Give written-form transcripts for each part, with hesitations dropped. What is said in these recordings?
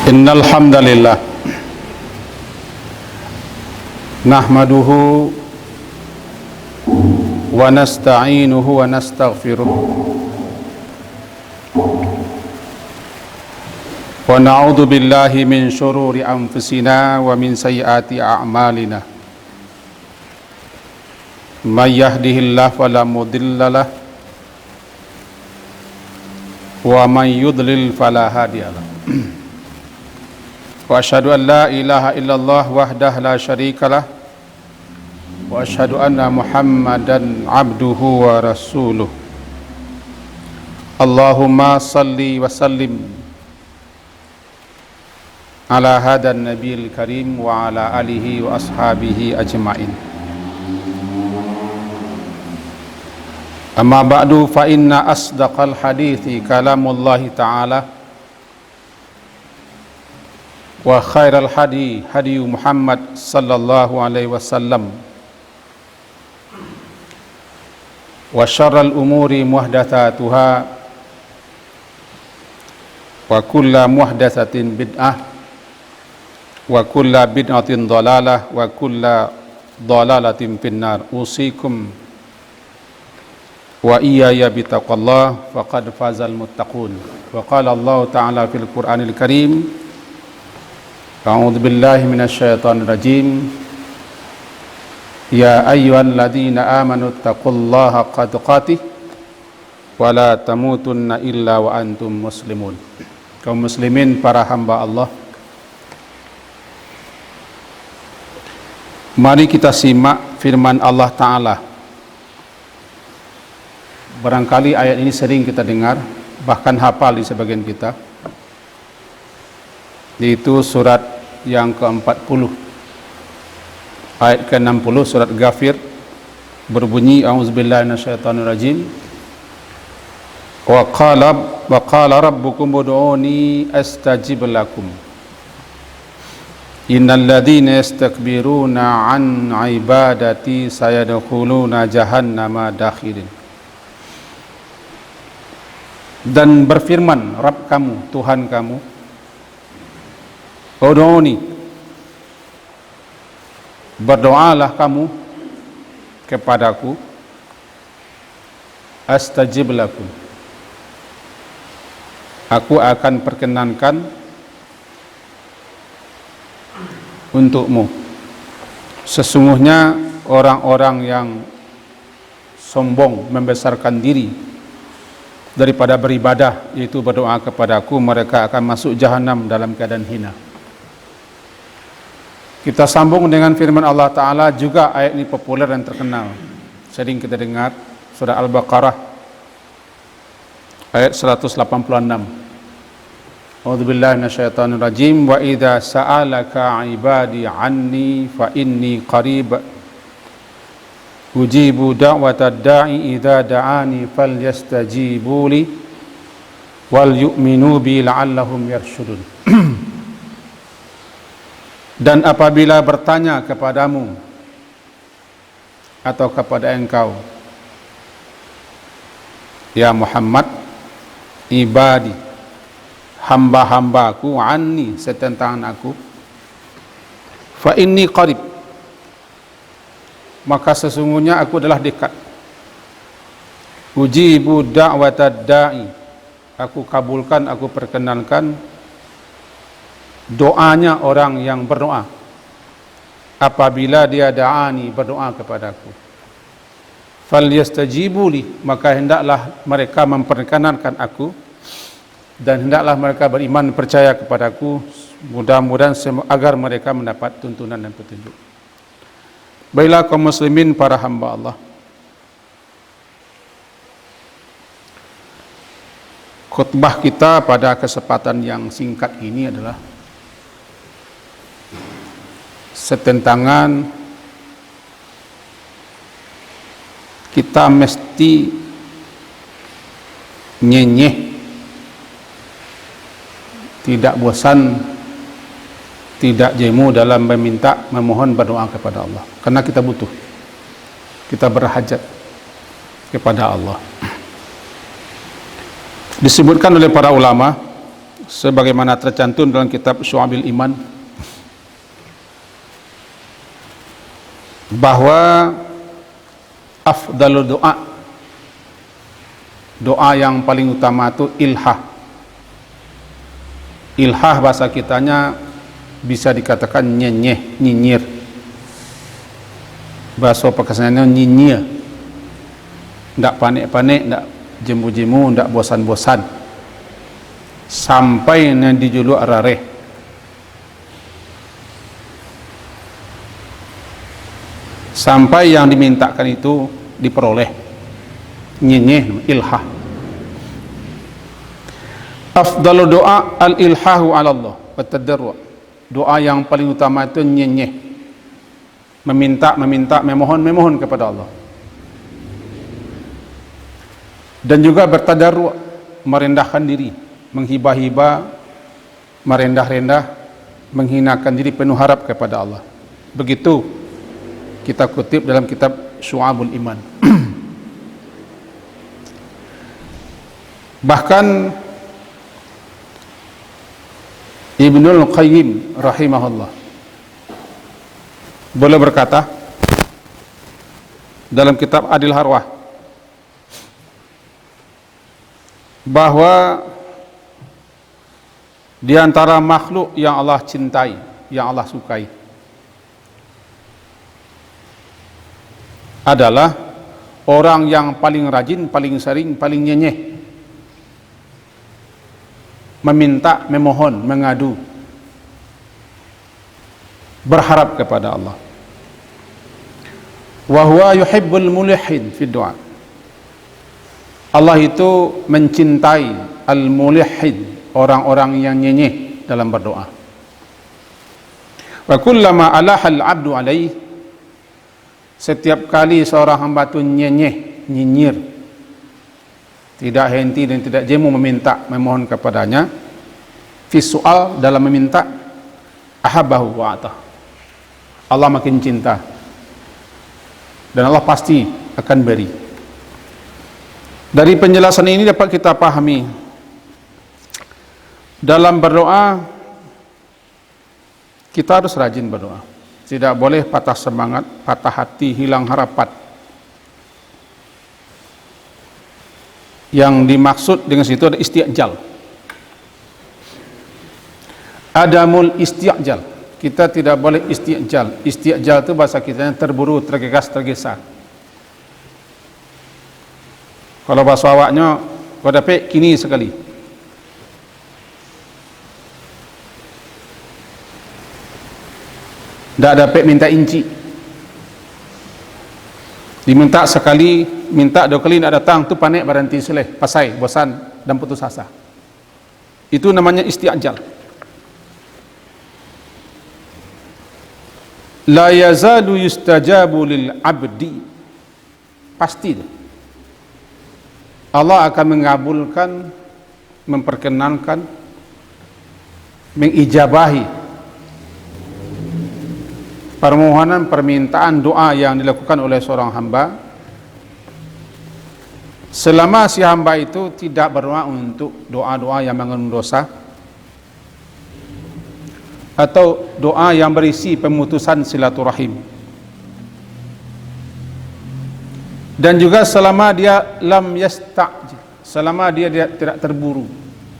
Innal hamdalillah nahmaduhu wa nasta'inuhu wa nastaghfiruh wa na'udzu billahi min syururi anfusina wa min sayyiati a'malina. May yahdihillahu fala mudhillalah wa may yudlil fala hadiyalah. Wa asyhadu an la ilaha illallah wahdahu la syarikalah wa asyhadu anna Muhammadan abduhu wa rasuluh. Allahumma salli wa sallim ala hadan nabiyil karim wa ala alihi wa ashabihi ajmain. Amma ba'du, fa inna asdaqal hadithi kalamullahi ta'ala wa khairal hadi hadi Muhammad sallallahu alaihi wasallam wa syarral umuri muhdatsatuha wa kullu muhdatsatin bid'ah wa kullu bid'atin dhalalah wa kullu dhalalatin finnar. Usikum wa iyaya bitaqallah faqad fazal muttaqun. Wa qala Allah ta'ala fil Qur'anil Karim, a'udzu billahi minasyaitonir rajim. Ya ayyuhalladzina amanu taqullaha haqqa tuqatih wa la tamutunna illa wa antum muslimun. Kaum muslimin, para hamba Allah, mari kita simak firman Allah Ta'ala. Barangkali ayat ini sering kita dengar, bahkan hafal di sebagian kita, yaitu surat yang ke-40, ayat ke-60, surat Ghafir, berbunyi a'udzubillahi minasyaitonirrajim. Wa qala rabbukum ud'uni astajib lakum innal ladzina yastakbiruna an ibadati sayadkhuluna jahannama dakhirin. Dan berfirman Rabb kamu, Tuhan kamu, ud'uni, berdoalah kamu kepadaku, astajib lakum, aku akan perkenankan untukmu. Sesungguhnya orang-orang yang sombong, membesarkan diri daripada beribadah, yaitu berdoa kepadaku, mereka akan masuk jahanam dalam keadaan hina. Kita sambung dengan firman Allah Ta'ala, juga ayat ini populer dan terkenal, sering kita dengar, surah Al-Baqarah ayat 186. A'udzubillahi minasyaitonirrajim. Wa idza sa'alaka 'ibadi 'anni fa inni qarib ujibu da'watad da'i idza da'ani falyastajibu li wal yu'minu bi la'allahum yarshudun. Dan apabila bertanya kepadamu atau kepada engkau, ya Muhammad, ibadi, hamba-hambaku, anni, tentang aku, fa inni qarib, maka sesungguhnya aku adalah dekat. Ujibu da'watad da'i, aku kabulkan, aku perkenankan doanya orang yang berdoa apabila dia da'ani, berdoa kepadaku. Falyastajibu li, maka hendaklah mereka memperkenankan aku dan hendaklah mereka beriman, percaya kepadaku, mudah-mudahan agar mereka mendapat tuntunan dan petunjuk. Baiklah kaum muslimin, para hamba Allah, khutbah kita pada kesempatan yang singkat ini adalah setentangan kita mesti nyenyeh, tidak bosan, tidak jemu dalam memohon, berdoa kepada Allah, karena kita butuh, kita berhajat kepada Allah. Disebutkan oleh para ulama, sebagaimana tercantum dalam kitab Syu'abil Iman, bahwa afdalul doa, doa yang paling utama itu ilhah. Ilhah bahasa kitanya bisa dikatakan nyenyeh, nyinyir. Bahasa pekasannya nyinyir, ndak panik-panik, ndak jemu-jemu, ndak bosan-bosan, sampai yang dijuluk arareh. Sampai yang dimintakan itu diperoleh. Nyenyeh, ilhah. Afdalu doa al-ilhahu ala Allah wa tadarru'. Doa yang paling utama itu nyenyeh, meminta, memohon kepada Allah. Dan juga bertadarru', merendahkan diri, menghibah-hibah, merendah-rendah, menghinakan diri, penuh harap kepada Allah. Begitu kita kutip dalam kitab Syu'abul Iman. Bahkan Ibnul Qayyim rahimahullah boleh berkata dalam kitab Adil Harwah bahwa di antara makhluk yang Allah cintai, yang Allah sukai, adalah orang yang paling rajin, paling sering, paling nyenyeh meminta, memohon, mengadu, berharap kepada Allah. Wa huwa yuhibbul mulihhin fi du'a. Allah itu mencintai al-mulihhin, orang-orang yang nyenyeh dalam berdoa. Wa kullama alahal abdu alaih, setiap kali seorang hamba itu nyenyeh, nyinyir, tidak henti dan tidak jemu meminta, memohon kepadanya, fi su'al, dalam meminta, ahabbahu wa atah, Allah makin cinta dan Allah pasti akan beri. Dari penjelasan ini dapat kita pahami, dalam berdoa kita harus rajin berdoa, tidak boleh patah semangat, patah hati, hilang harapan. Yang dimaksud dengan situ ada isti'jal, adamul isti'jal. Kita tidak boleh isti'jal. Isti'jal itu bahasa kita terburu, tergesa-gesa. Kalau bahasa awaknya, kau dapat kini sekali. Tak dapat minta inci. Diminta sekali, minta dua kali tidak datang, tu panik berhenti seleh, pasai, bosan dan putus asa. Itu namanya isti'jal. La yazalu yustajabu lil abdi. Pasti Allah akan mengabulkan, memperkenankan, mengijabahi permohonan, permintaan, doa yang dilakukan oleh seorang hamba selama si hamba itu tidak berdoa untuk doa-doa yang mengandung dosa atau doa yang berisi pemutusan silaturahim, dan juga selama dia lam yasta'jil, selama dia tidak terburu,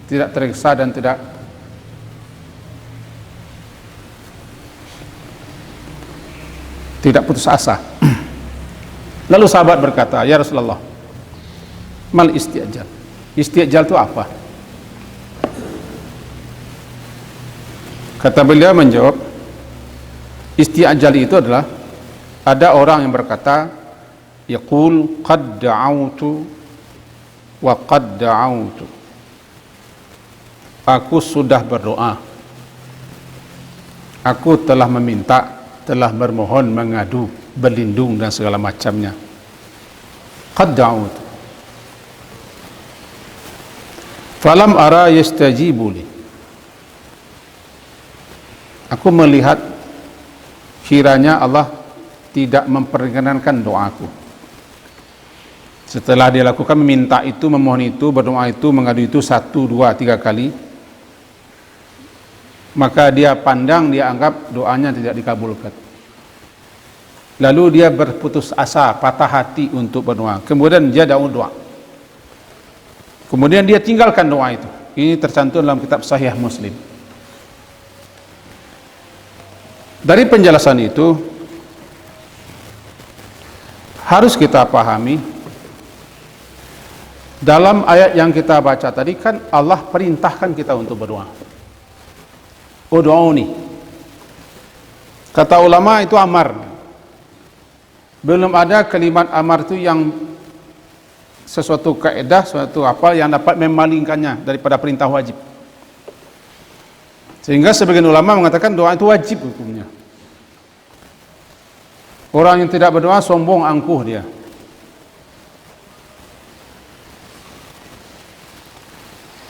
tidak tergesa dan tidak putus asa. Lalu sahabat berkata, ya Rasulullah, mal isti'jal. Isti'jal itu apa? Kata beliau menjawab, isti'jal itu adalah ada orang yang berkata, yaqul qad da'autu wa qad da'autu. Aku sudah berdoa, aku telah meminta, telah bermohon, mengadu, berlindung dan segala macamnya. Qad da'autu falam ara yastajibu li. Aku melihat kiranya Allah tidak memperkenankan doaku. Setelah dia lakukan, meminta itu, memohon itu, berdoa itu, mengadu itu 1, 2, 3 kali, maka dia pandang, dia anggap doanya tidak dikabulkan. Lalu dia berputus asa, patah hati untuk berdoa. Kemudian dia doa. Kemudian dia tinggalkan doa itu. Ini tercantum dalam kitab Sahih Muslim. Dari penjelasan itu harus kita pahami, dalam ayat yang kita baca tadi kan Allah perintahkan kita untuk berdoa. Ud'uni. Kata ulama itu amar. Belum ada kalimat amar itu yang sesuatu kaedah, sesuatu apa yang dapat memalingkannya daripada perintah wajib. Sehingga sebagian ulama mengatakan doa itu wajib hukumnya. Orang yang tidak berdoa sombong, angkuh dia.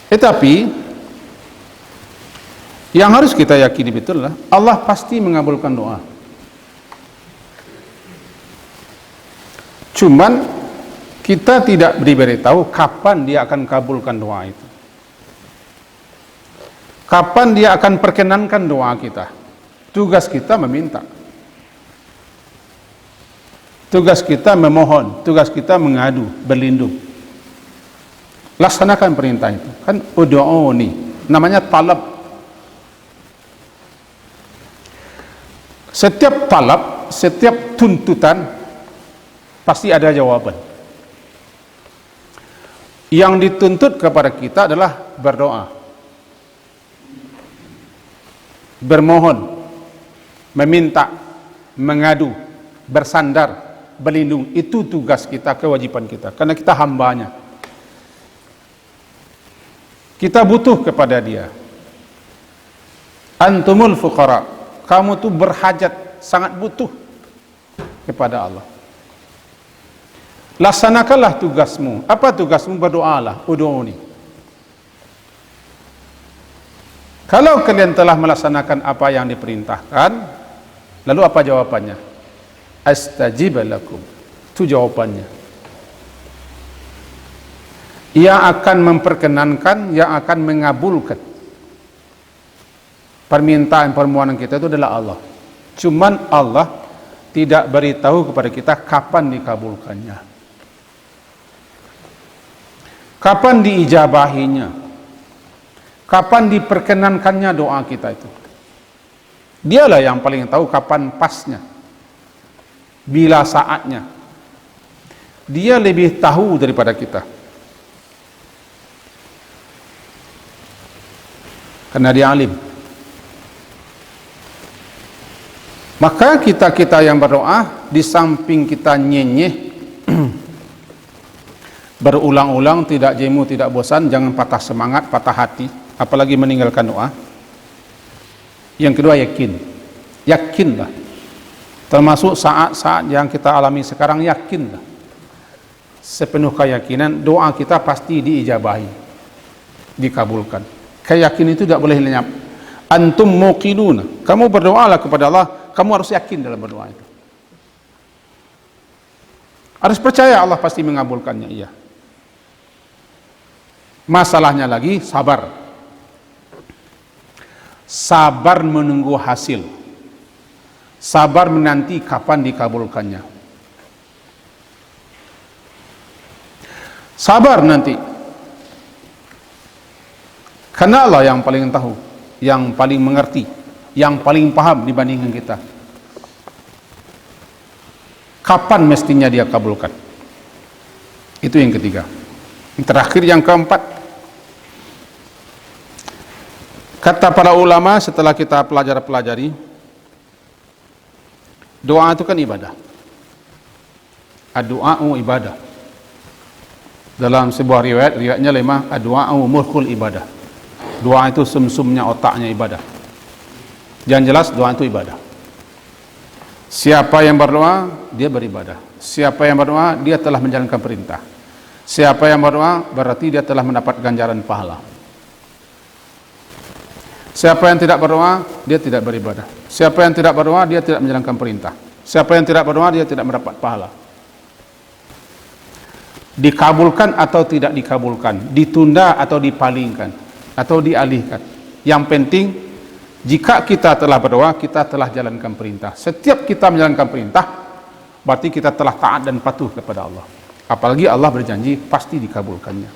Tetapi yang harus kita yakini betul lah, Allah pasti mengabulkan doa. Cuman kita tidak diberitahu kapan dia akan kabulkan doa itu. Kapan dia akan perkenankan doa kita. Tugas kita meminta. Tugas kita memohon, tugas kita mengadu, berlindung. Laksanakan perintah itu. Kan ud'uni, namanya talab. Setiap talab, setiap tuntutan pasti ada jawaban. Yang dituntut kepada kita adalah berdoa, bermohon, meminta, mengadu, bersandar, berlindung. Itu tugas kita, kewajiban kita, karena kita hambanya. Kita butuh kepada dia. Antumul fuqara, kamu tuh berhajat, sangat butuh kepada Allah. Laksanakanlah tugasmu. Apa tugasmu? Berdoalah. Ud'uni. Kalau kalian telah melaksanakan apa yang diperintahkan, lalu apa jawabannya? Astajib lakum. Itu jawabannya. Ia akan memperkenankan, yang akan mengabulkan permintaan permohonan kita itu adalah Allah. Cuman Allah tidak beritahu kepada kita kapan dikabulkannya, kapan diijabahinya, kapan diperkenankannya doa kita itu. Dialah yang paling tahu kapan pasnya, bila saatnya. Dia lebih tahu daripada kita, karena dia alim. Maka kita yang berdoa, di samping kita nyenyeh berulang-ulang, tidak jemu, tidak bosan, jangan patah semangat, patah hati, apalagi meninggalkan doa. Yang kedua, yakinlah. Termasuk saat-saat yang kita alami sekarang, yakinlah sepenuh keyakinan doa kita pasti diijabahi, dikabulkan. Keyakinan itu tidak boleh lenyap. Antum muqinuna, kamu berdoalah kepada Allah, kamu harus yakin dalam berdoa itu. Harus percaya Allah pasti mengabulkannya, iya. Masalahnya lagi sabar. Sabar menunggu hasil. Sabar menanti kapan dikabulkannya. Sabar nanti. Karena Allah yang paling tahu, yang paling mengerti, yang paling paham dibandingkan kita. Kapan mestinya dia kabulkan? Itu yang ketiga. Yang terakhir, yang keempat, kata para ulama setelah kita pelajari, doa itu kan ibadah. Ad-du'a'u ibadah. Dalam sebuah riwayatnya lemah, ad-du'a'u mulkul ibadah. Doa itu sumsumnya, otaknya ibadah. Yang jelas doa itu ibadah. Siapa yang berdoa, dia beribadah. Siapa yang berdoa, dia telah menjalankan perintah. Siapa yang berdoa, berarti dia telah mendapat ganjaran pahala. Siapa yang tidak berdoa, dia tidak beribadah. Siapa yang tidak berdoa, dia tidak menjalankan perintah. Siapa yang tidak berdoa, dia tidak mendapat pahala. Dikabulkan atau tidak dikabulkan, ditunda atau dipalingkan, atau dialihkan. Yang penting Jika kita telah berdoa, kita telah jalankan perintah. Setiap kita menjalankan perintah, berarti kita telah taat dan patuh kepada Allah. Apalagi Allah berjanji pasti dikabulkannya,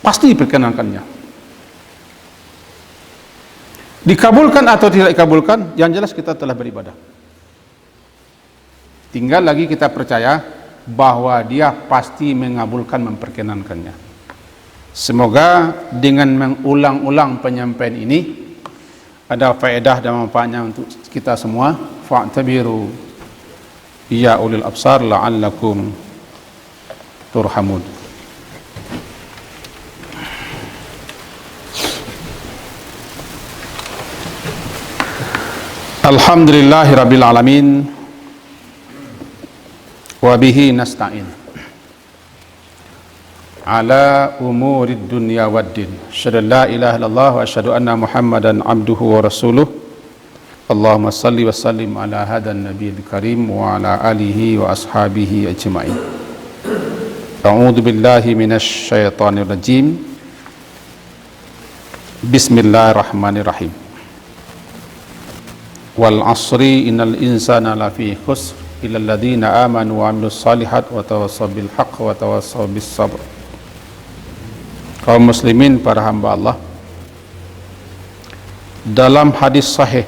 pasti diperkenankannya. Dikabulkan atau tidak dikabulkan, yang jelas kita telah beribadah. Tinggal lagi kita percaya bahwa Dia pasti mengabulkan, memperkenankannya. Semoga dengan mengulang-ulang penyampaian ini ada faedah dan manfaatnya untuk kita semua. Fa'tabiru ya ulil absar la'allakum turhamun. Alhamdulillahirabbil alamin wa bihi nasta'in ala umurid dunya waddin. Asyhadu an la ilaha illallah wa asyhadu anna Muhammadan abduhu wa rasuluh. Allahumma salli wa sallim ala hadan nabiyil karim wa ala alihi wa ashabihi ajma'in. A'udzu billahi minasy syaithanir rajim. Bismillahirrahmanirrahim. Wal 'asri innal insana lafi khusr illa alladziina aamanu wa 'amilus shalihat wa tawassaw bil haqq wa tawassaw bis sabr. Kaum muslimin, para hamba Allah, dalam hadis sahih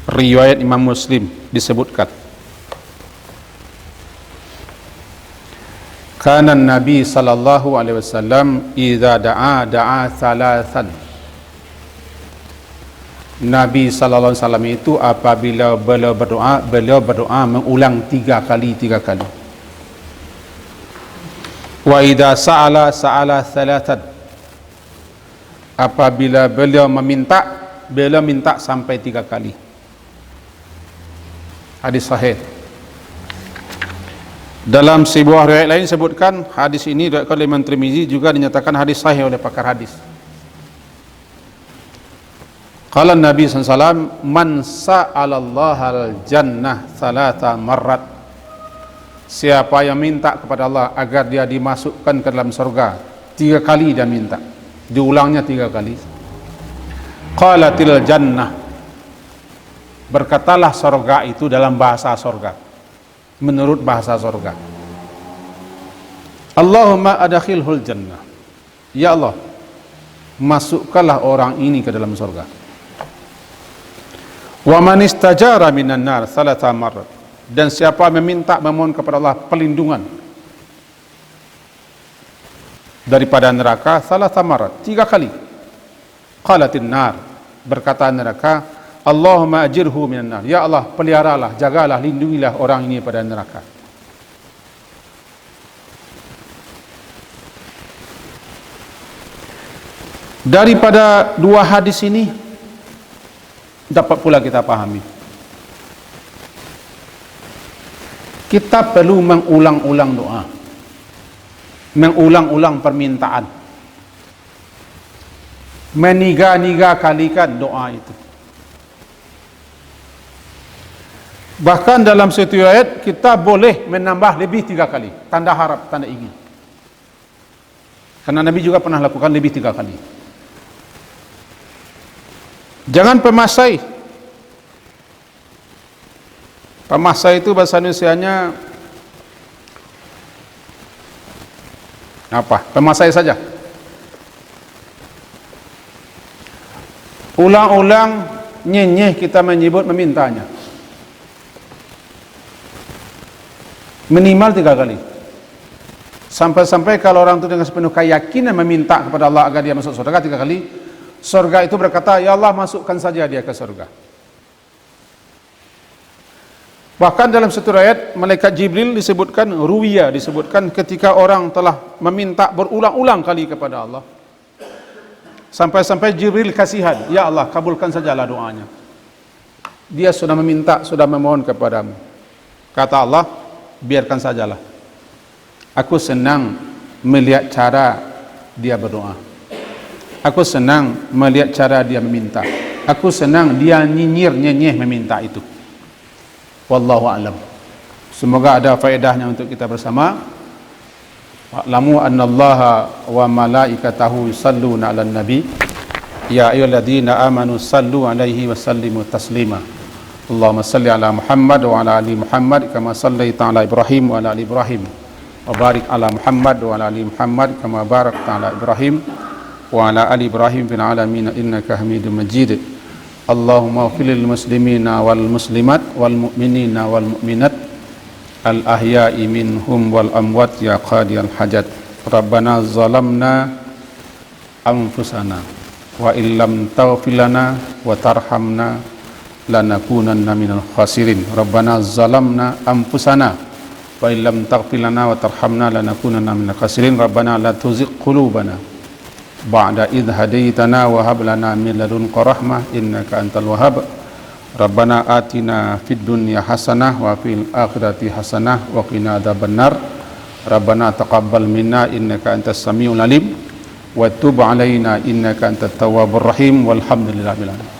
riwayat Imam Muslim disebutkan, kana Nabi sallallahu alaihi wasallam idza da'a thalathan. Nabi sallallahu alaihi wasallam itu apabila beliau berdoa mengulang 3 kali. Wa idza sa'ala thalathan. Apabila beliau minta sampai 3 kali. Hadis sahih. Dalam sebuah riwayat lain disebutkan hadis ini diriwayatkan oleh Imam Tirmizi, juga dinyatakan hadis sahih oleh pakar hadis. Qala Nabi sallallahu alaihi wasallam, man sa'alallahal jannah thalatha marrat. Siapa yang minta kepada Allah agar dia dimasukkan ke dalam surga 3 kali, dia minta, diulangnya 3 kali. Qalatil jannah, berkatalah surga itu dalam bahasa surga, menurut bahasa surga, Allahumma adkhilhul jannah, ya Allah, masukkanlah orang ini ke dalam surga. Wa man istajara minan nar thalatha marrat. Dan siapa memohon kepada Allah perlindungan daripada neraka thalatha marrat, 3 kali. Qalatin nar, berkata neraka, Allahumma ajirhu minan nar, ya Allah, peliharalah, jagalah, lindungilah orang ini pada neraka. Daripada 2 hadis ini dapat pula kita pahami, kita perlu mengulang-ulang doa, mengulang-ulang permintaan, meniga-niga kalikan doa itu. Bahkan dalam satu ayat kita boleh menambah lebih 3 kali, tanda harap, tanda ingin. Karena Nabi juga pernah lakukan lebih 3 kali. Jangan pemasai. Pemasai itu bahasa Indonesianya apa? Pemasai saja. Ulang-ulang nyenyeh kita menyebut memintanya. Minimal 3 kali. Sampai-sampai kalau orang itu dengan sepenuh keyakinan meminta kepada Allah agar dia masuk surga 3 kali, surga itu berkata, ya Allah, masukkan saja dia ke surga. Bahkan dalam satu ayat malaikat Jibril disebutkan, ruwiya disebutkan, ketika orang telah meminta berulang-ulang kali kepada Allah, sampai-sampai Jibril kasihan, ya Allah, kabulkan sajalah doanya. Dia sudah meminta, sudah memohon kepadamu. Kata Allah, biarkan sajalah. Aku senang melihat cara dia berdoa. Aku senang melihat cara dia meminta. Aku senang dia nyinyir nyenyeh meminta itu. Wallahu a'lam. Semoga ada faedahnya untuk kita bersama. Wa'lamu annallaha wa malaikatahu yusalluna 'alan nabi Ya ayyuhalladzina amanu sallu alaihi wa sallimu taslima. Allahumma salli ala Muhammad wa ala ali Muhammad kama sallaita ala Ibrahim wa ala ali Ibrahim. Wa barik ala Muhammad wa ala ali Muhammad kama barakta ala Ibrahim wa ala ali Ibrahim fil alamin innaka Hamidum Majid. Allahumma ighfir lil muslimina wal muslimat wal mu'minina wal mu'minat al ahya'i minhum wal amwat ya qadiyal hajat. Rabbana zalamna anfusana wa illam taghfir lana wa tarhamna lanakunanna minal khasirin. Rabbana zalamna anfusana wa illam taghfir lana wa tarhamna lanakunanna minal khasirin. Rabbana la tuzigh qulubana ba'da idh hadaitana wa hab lana min ladunka rahmah innaka antal wahhab. Rabbana atina fid dunya hasanah wa fil akhirati hasanah wa qina adzabannar. Rabbana taqabbal minna innaka antas samiul alim wa tub alaina innaka antat tawwabur rahim walhamdulillahi rabbil alamin.